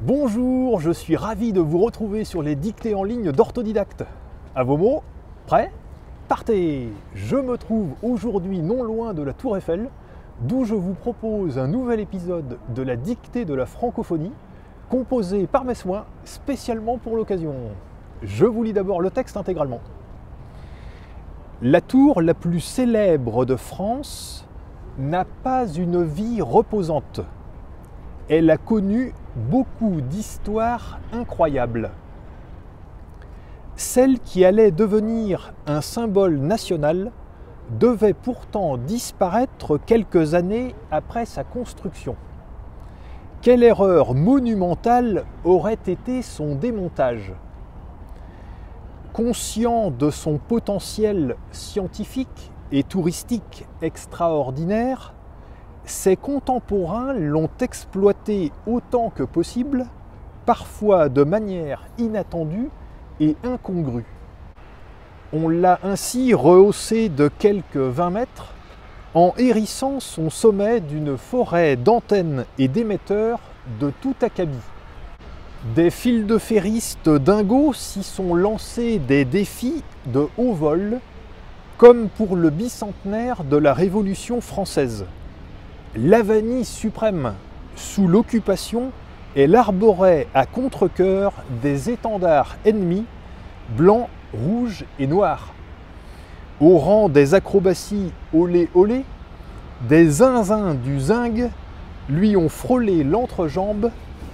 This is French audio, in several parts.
Bonjour, je suis ravi de vous retrouver sur les dictées en ligne d'Orthodidacte. À vos mots, prêts? Partez! Je me trouve aujourd'hui non loin de la Tour Eiffel, d'où je vous propose un nouvel épisode de la dictée de la francophonie, composé par mes soins spécialement pour l'occasion. Je vous lis d'abord le texte intégralement. La tour la plus célèbre de France n'a pas une vie reposante. Elle a connu beaucoup d'histoires incroyables. Celle qui allait devenir un symbole national devait pourtant disparaître quelques années après sa construction. Quelle erreur monumentale aurait été son démontage? Conscient de son potentiel scientifique et touristique extraordinaire, ses contemporains l'ont exploité autant que possible, parfois de manière inattendue et incongrue. On l'a ainsi rehaussé de quelques 20 mètres en hérissant son sommet d'une forêt d'antennes et d'émetteurs de tout acabit. Des file-de-ferristes dingos s'y sont lancés des défis de haut vol, comme pour le bicentenaire de la Révolution française. L'avanie suprême sous l'occupation est l'arborée à contre-cœur des étendards ennemis, blancs, rouges et noirs. Au rang des acrobaties olé olé, des zinzins du zinc lui ont frôlé l'entrejambe,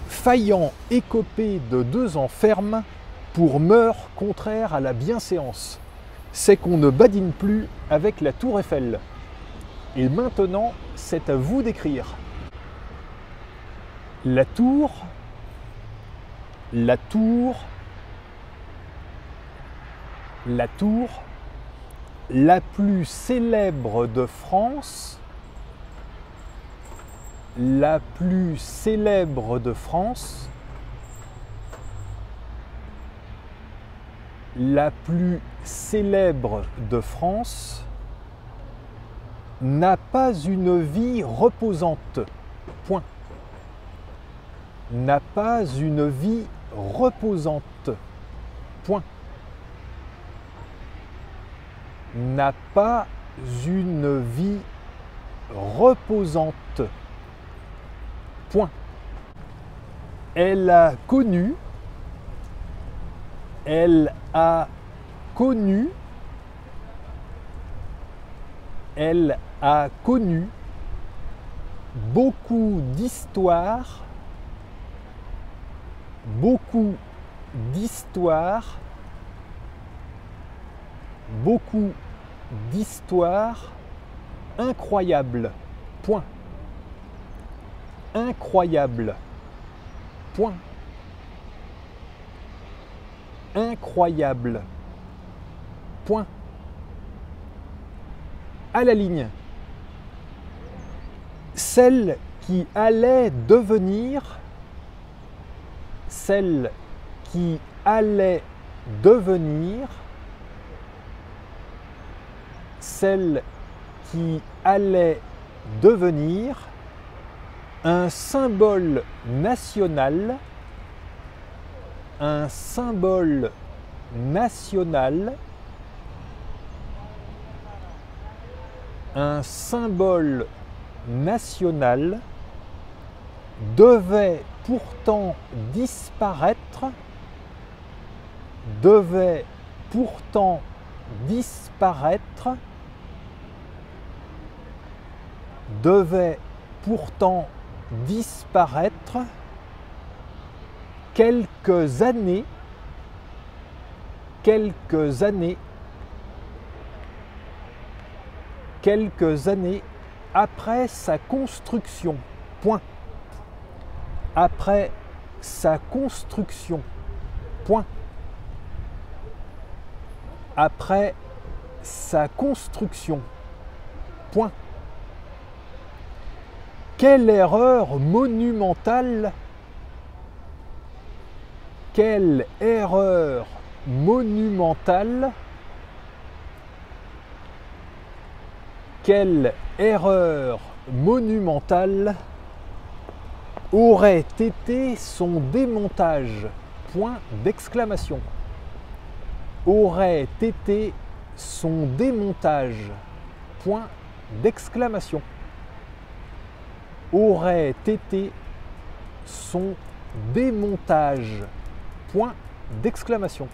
faillant écoper de 2 ans ferme pour meurtre contraire à la bienséance. C'est qu'on ne badine plus avec la Tour Eiffel. Et maintenant, c'est à vous d'écrire. La tour, la tour, la tour, la plus célèbre de France, la plus célèbre de France, la plus célèbre de France, n'a pas une vie reposante. Point. N'a pas une vie reposante. Point. N'a pas une vie reposante. Point. Elle a connu beaucoup d'histoires, incroyables. Point. Incroyable. Point. Incroyable. Point. À la ligne. Celle qui allait devenir, celle qui allait devenir, celle qui allait devenir un symbole national, un symbole national, un symbole national devait pourtant disparaître, devait pourtant disparaître, devait pourtant disparaître quelques années après sa construction. Point. Après sa construction. Point. Après sa construction. Point. Quelle erreur monumentale! Quelle erreur monumentale! Quelle erreur monumentale aurait été son démontage, point d'exclamation. Aurait été son démontage, point d'exclamation. Aurait été son démontage, point d'exclamation.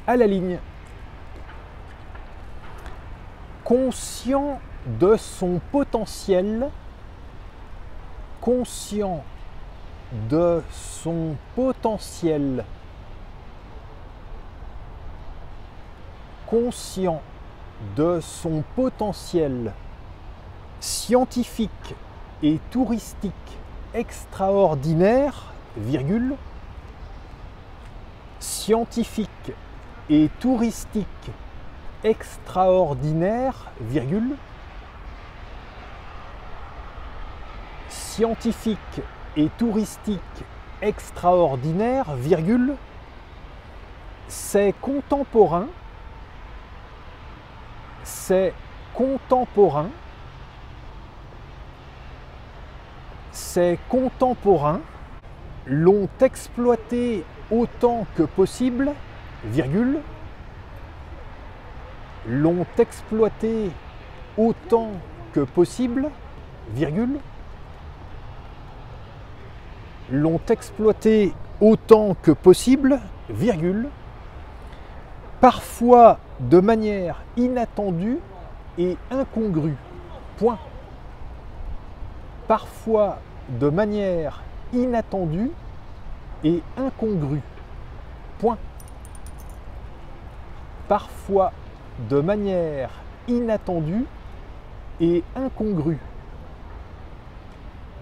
À la ligne. Conscient de son potentiel, conscient de son potentiel, conscient de son potentiel scientifique et touristique extraordinaire, virgule, scientifique et touristique extraordinaire, virgule, scientifique et touristique extraordinaire, virgule, ses contemporains, ses contemporains, ses contemporains l'ont exploité autant que possible, virgule, l'ont exploité autant que possible, virgule, l'ont exploité autant que possible, virgule, parfois de manière inattendue et incongrue, point. Parfois de manière inattendue et incongrue, point. Parfois de manière inattendue et incongrue,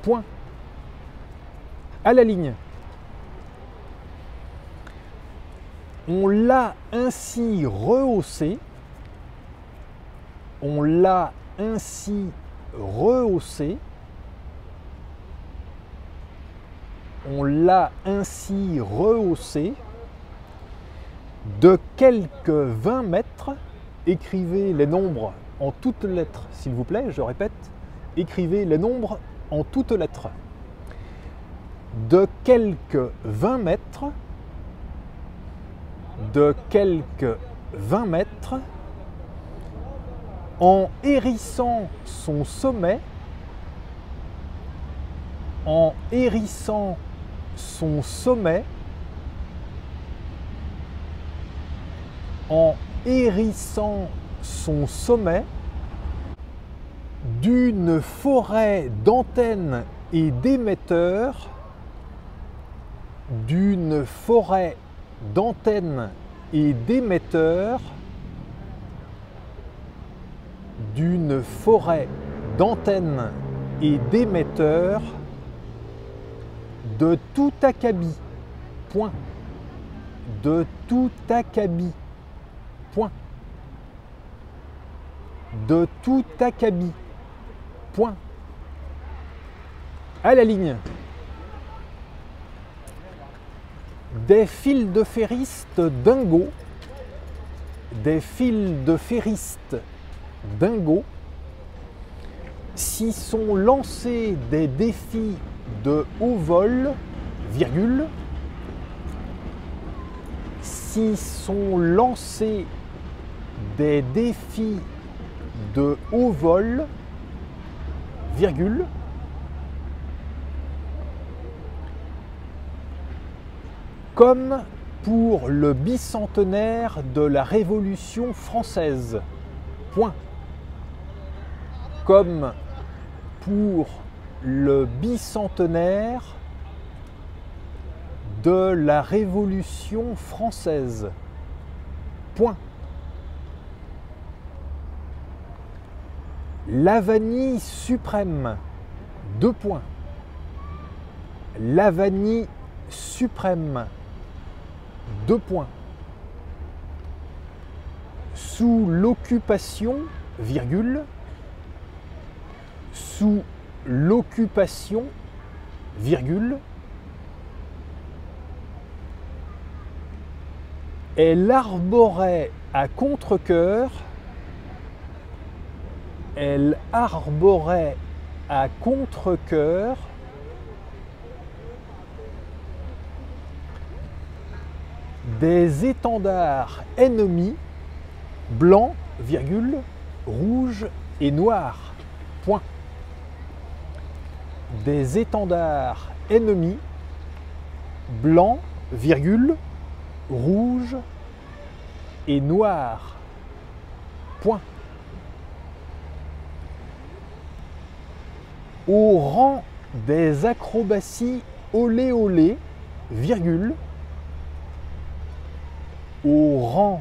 point. À la ligne. On l'a ainsi rehaussé, on l'a ainsi rehaussé, on l'a ainsi rehaussé de quelques 20 mètres, écrivez les nombres en toutes lettres s'il vous plaît, je répète, écrivez les nombres en toutes lettres, de quelques 20 mètres, de quelques 20 mètres, en hérissant son sommet, en hérissant son sommet, en hérissant son sommet, d'une forêt d'antennes et d'émetteurs, d'une forêt d'antennes et d'émetteurs, d'une forêt d'antennes et d'émetteurs, de tout acabit, point, de tout acabit, point, de tout acabit, point. À la ligne. Des fils de ferristes dingos, des fils de ferristes dingos, s'y sont lancés des défis de haut vol, virgule, s'y sont lancés des défis de haut vol, virgule, comme pour le bicentenaire de la Révolution française, point. Comme pour le bicentenaire de la Révolution française, point. La vanille suprême, deux points. La vanille suprême, deux points. Sous l'occupation, virgule, sous l'occupation, virgule, elle arborait à contre-cœur, elle arborait à contre-cœur des étendards ennemis blancs, virgule, rouges et noirs. Point. Des étendards ennemis blancs, virgule, rouges et noirs. Point. Au rang des acrobaties olé olé, virgule, au rang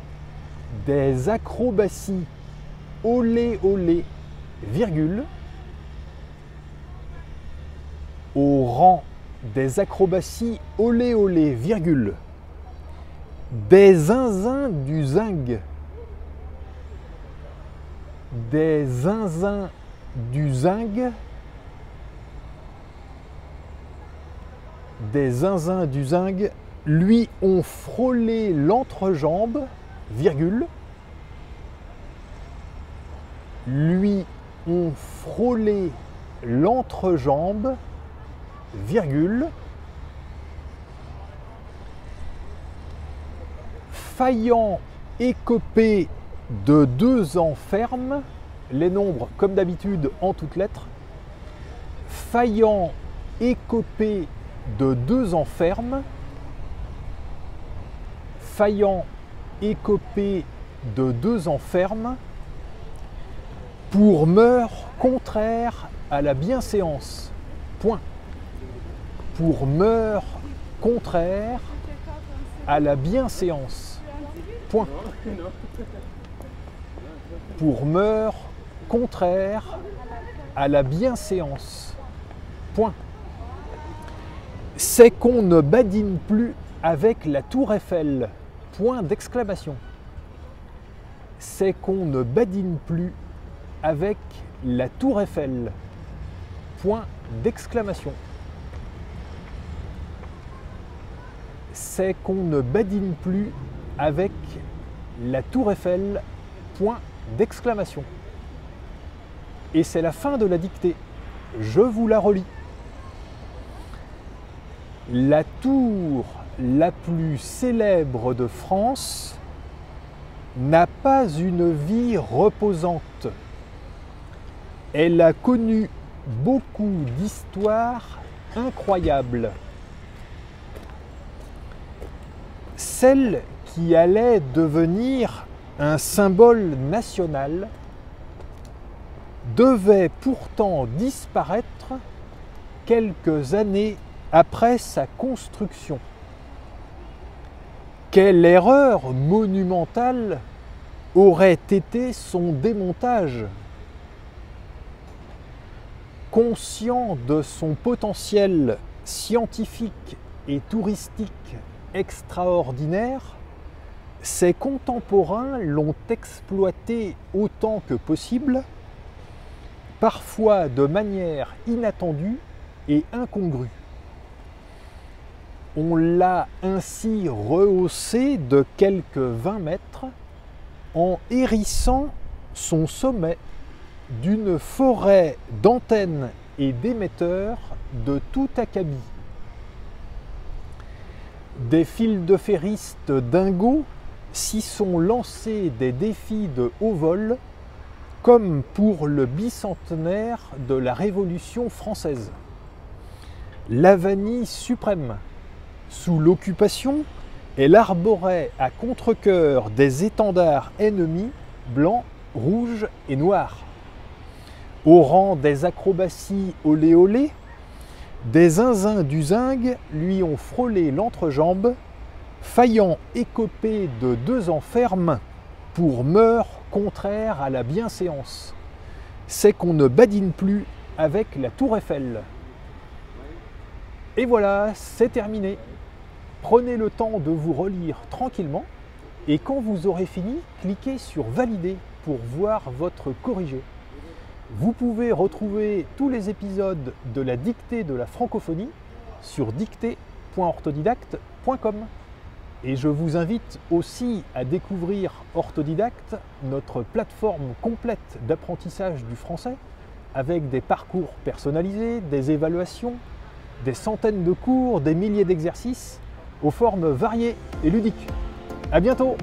des acrobaties olé olé, virgule, au rang des acrobaties olé olé, virgule, des zinzins du zinc, des zinzins du zinc, des zinzins du zinc lui ont frôlé l'entrejambe, virgule, lui ont frôlé l'entrejambe, virgule, faillant écopé de 2 ans ferme, les nombres comme d'habitude en toutes lettres, faillant écopé de 2 ans ferme, faillant écopé de 2 ans ferme, pour meurtre contraire à la bienséance. Point. Pour meurtre contraire à la bienséance. Point. Pour meurtre contraire à la bienséance. Point. C'est qu'on ne badine plus avec la tour Eiffel. Point d'exclamation. C'est qu'on ne badine plus avec la tour Eiffel. Point d'exclamation. C'est qu'on ne badine plus avec la tour Eiffel. Point d'exclamation. Et c'est la fin de la dictée. Je vous la relis. La tour la plus célèbre de France n'a pas une vie reposante. Elle a connu beaucoup d'histoires incroyables. Celle qui allait devenir un symbole national devait pourtant disparaître quelques années après sa construction. Quelle erreur monumentale aurait été son démontage! Conscient de son potentiel scientifique et touristique extraordinaire, ses contemporains l'ont exploité autant que possible, parfois de manière inattendue et incongrue. On l'a ainsi rehaussé de quelques 20 mètres en hérissant son sommet d'une forêt d'antennes et d'émetteurs de tout acabit. Des file-de-ferristes dingos s'y sont lancés des défis de haut vol, comme pour le bicentenaire de la Révolution française. L'Havanie suprême. Sous l'occupation, elle arborait à contre-cœur des étendards ennemis blancs, rouges et noirs. Au rang des acrobaties olé olé, des zinzins du zinc lui ont frôlé l'entrejambe, faillant écoper de 2 ans ferme pour meurtre contraire à la bienséance. C'est qu'on ne badine plus avec la tour Eiffel. Et voilà, c'est terminé. Prenez le temps de vous relire tranquillement et quand vous aurez fini, cliquez sur Valider pour voir votre corrigé. Vous pouvez retrouver tous les épisodes de la dictée de la francophonie sur dictée.orthodidacte.com. Et je vous invite aussi à découvrir Orthodidacte, notre plateforme complète d'apprentissage du français, avec des parcours personnalisés, des évaluations, des centaines de cours, des milliers d'exercices, aux formes variées et ludiques. À bientôt!